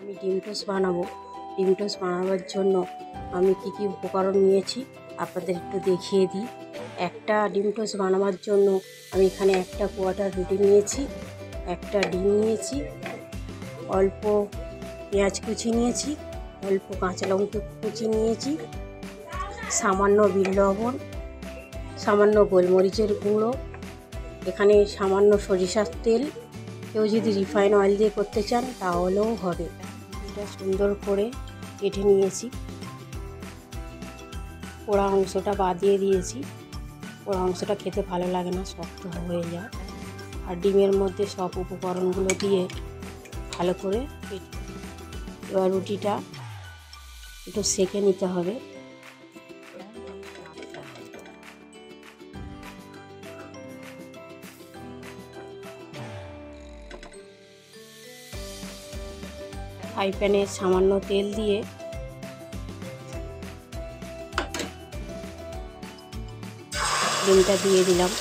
আমি ডিম টোস্ট বানাবো। ডিম টোস্ট বানাবার জন্য আমি কি কি উপকরণ নিয়েছি আপনাদের একটু দেখিয়ে দিই। একটা ডিম টোস্ট বানাবার জন্য আমি এখানে একটা কোয়ার্টার রুটি নিয়েছি, একটা ডিম নিয়েছি, অল্প পেঁয়াজ কুচি নিয়েছি, অল্প কাঁচা লঙ্কা কুচি নিয়েছি, সামান্য বিট লবণ, সামান্য গোলমরিচের গুঁড়ো, এখানে সামান্য সরিষার তেল। কেউ যদি রিফাইন অয়েল দিয়ে করতে চান তাহলেও হবে। এটা সুন্দর করে কেটে নিয়েছি, পোড়া অংশটা বাদ দিয়ে দিয়েছি। পোড়া অংশটা খেতে ভালো লাগে না, শক্ত হয়ে যায়। আর ডিমের মধ্যে সব উপকরণগুলো দিয়ে ভালো করে এবার রুটিটা একটু সেঁকে নিতে হবে। ফ্রাই প্যানে সামান্য তেল দিয়ে ডিমটা দিয়ে দিলাম।